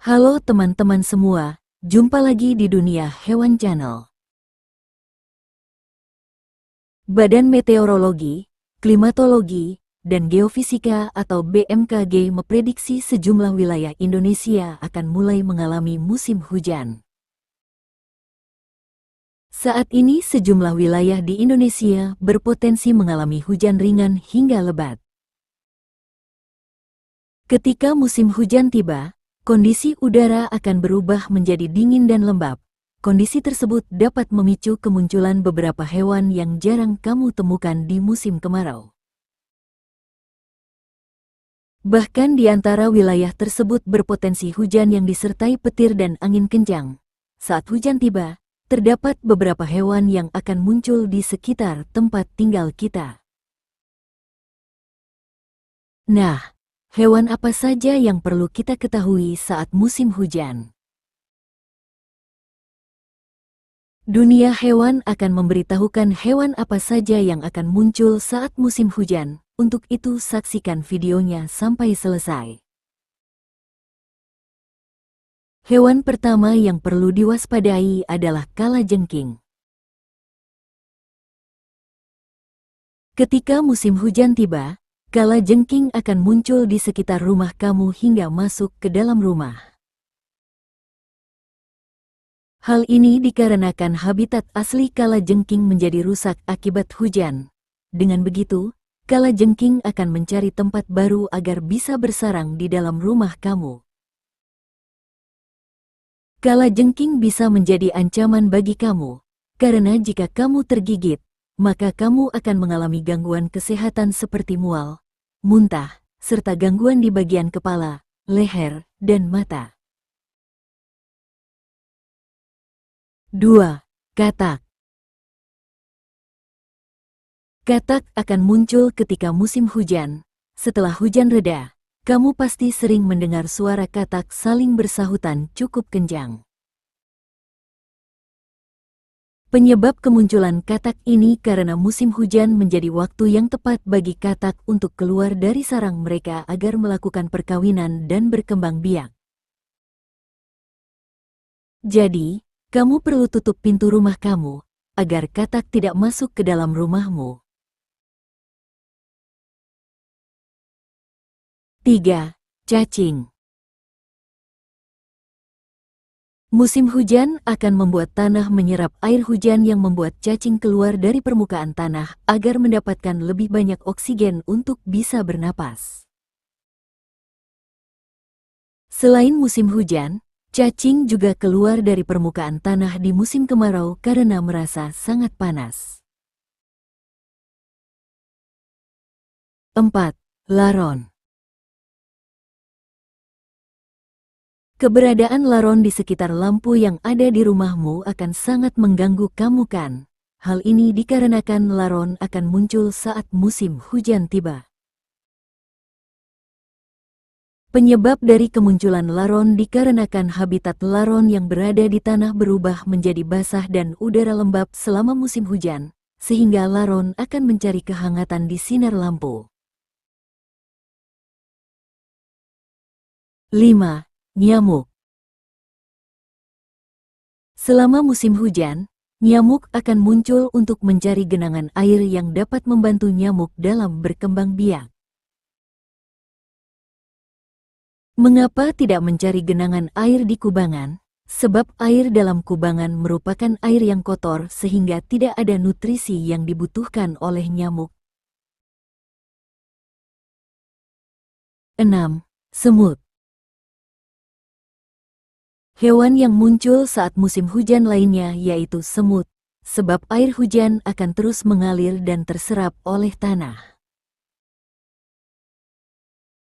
Halo teman-teman semua, jumpa lagi di Dunia Hewan Channel. Badan Meteorologi, Klimatologi, dan Geofisika atau BMKG memprediksi sejumlah wilayah Indonesia akan mulai mengalami musim hujan. Saat ini sejumlah wilayah di Indonesia berpotensi mengalami hujan ringan hingga lebat. Ketika musim hujan tiba, kondisi udara akan berubah menjadi dingin dan lembab. Kondisi tersebut dapat memicu kemunculan beberapa hewan yang jarang kamu temukan di musim kemarau. Bahkan di antara wilayah tersebut berpotensi hujan yang disertai petir dan angin kencang. Saat hujan tiba, terdapat beberapa hewan yang akan muncul di sekitar tempat tinggal kita. Nah, hewan apa saja yang perlu kita ketahui saat musim hujan? Dunia Hewan akan memberitahukan hewan apa saja yang akan muncul saat musim hujan. Untuk itu saksikan videonya sampai selesai. Hewan pertama yang perlu diwaspadai adalah kalajengking. Ketika musim hujan tiba, kalajengking akan muncul di sekitar rumah kamu hingga masuk ke dalam rumah. Hal ini dikarenakan habitat asli kalajengking menjadi rusak akibat hujan. Dengan begitu, kalajengking akan mencari tempat baru agar bisa bersarang di dalam rumah kamu. Kalajengking bisa menjadi ancaman bagi kamu, karena jika kamu tergigit, maka kamu akan mengalami gangguan kesehatan seperti mual, muntah, serta gangguan di bagian kepala, leher, dan mata. 2. Katak. Katak akan muncul ketika musim hujan. Setelah hujan reda, kamu pasti sering mendengar suara katak saling bersahutan cukup kencang. Penyebab kemunculan katak ini karena musim hujan menjadi waktu yang tepat bagi katak untuk keluar dari sarang mereka agar melakukan perkawinan dan berkembang biak. Jadi, kamu perlu tutup pintu rumah kamu, agar katak tidak masuk ke dalam rumahmu. 3. Cacing. Musim hujan akan membuat tanah menyerap air hujan yang membuat cacing keluar dari permukaan tanah agar mendapatkan lebih banyak oksigen untuk bisa bernapas. Selain musim hujan, cacing juga keluar dari permukaan tanah di musim kemarau karena merasa sangat panas. 4. Laron. Keberadaan laron di sekitar lampu yang ada di rumahmu akan sangat mengganggu kamu kan? Hal ini dikarenakan laron akan muncul saat musim hujan tiba. Penyebab dari kemunculan laron dikarenakan habitat laron yang berada di tanah berubah menjadi basah dan udara lembab selama musim hujan, sehingga laron akan mencari kehangatan di sinar lampu. 5. Nyamuk. Selama musim hujan, nyamuk akan muncul untuk mencari genangan air yang dapat membantu nyamuk dalam berkembang biak. Mengapa tidak mencari genangan air di kubangan? Sebab air dalam kubangan merupakan air yang kotor sehingga tidak ada nutrisi yang dibutuhkan oleh nyamuk. 6. Semut. Hewan yang muncul saat musim hujan lainnya yaitu semut, sebab air hujan akan terus mengalir dan terserap oleh tanah.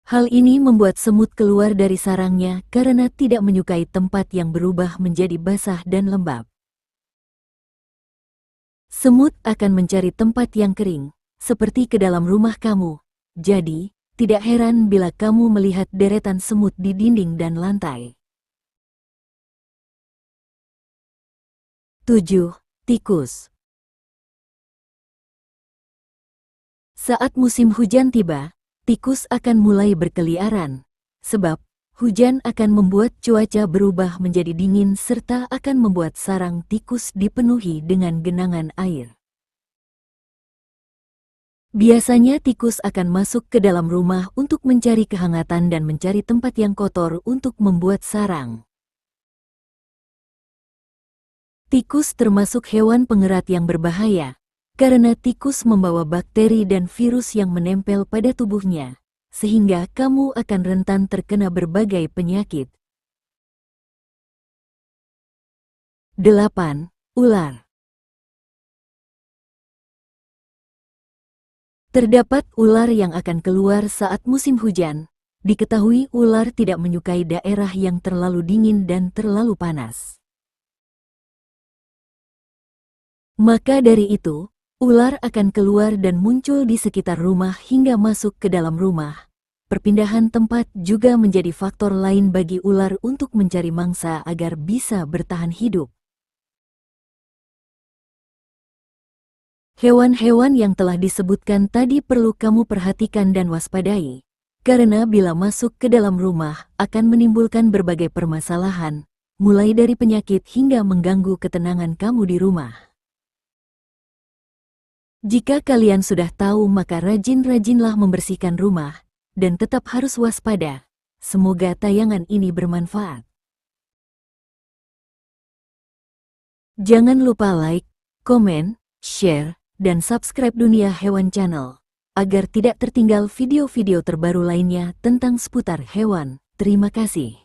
Hal ini membuat semut keluar dari sarangnya karena tidak menyukai tempat yang berubah menjadi basah dan lembab. Semut akan mencari tempat yang kering, seperti ke dalam rumah kamu. Jadi, tidak heran bila kamu melihat deretan semut di dinding dan lantai. 7. Tikus. Saat musim hujan tiba, tikus akan mulai berkeliaran, sebab Hujan akan membuat cuaca berubah menjadi dingin serta akan membuat sarang tikus dipenuhi dengan genangan air. Biasanya tikus akan masuk ke dalam rumah untuk mencari kehangatan dan mencari tempat yang kotor untuk membuat sarang. Tikus termasuk hewan pengerat yang berbahaya, karena tikus membawa bakteri dan virus yang menempel pada tubuhnya, sehingga kamu akan rentan terkena berbagai penyakit. 8. Ular. Terdapat ular yang akan keluar saat musim hujan. Diketahui ular tidak menyukai daerah yang terlalu dingin dan terlalu panas. Maka dari itu, ular akan keluar dan muncul di sekitar rumah hingga masuk ke dalam rumah. Perpindahan tempat juga menjadi faktor lain bagi ular untuk mencari mangsa agar bisa bertahan hidup. Hewan-hewan yang telah disebutkan tadi perlu kamu perhatikan dan waspadai, karena bila masuk ke dalam rumah akan menimbulkan berbagai permasalahan, mulai dari penyakit hingga mengganggu ketenangan kamu di rumah. Jika kalian sudah tahu, maka rajin-rajinlah membersihkan rumah, dan tetap harus waspada. Semoga tayangan ini bermanfaat. Jangan lupa like, komen, share, dan subscribe Dunia Hewan Channel, agar tidak tertinggal video-video terbaru lainnya tentang seputar hewan. Terima kasih.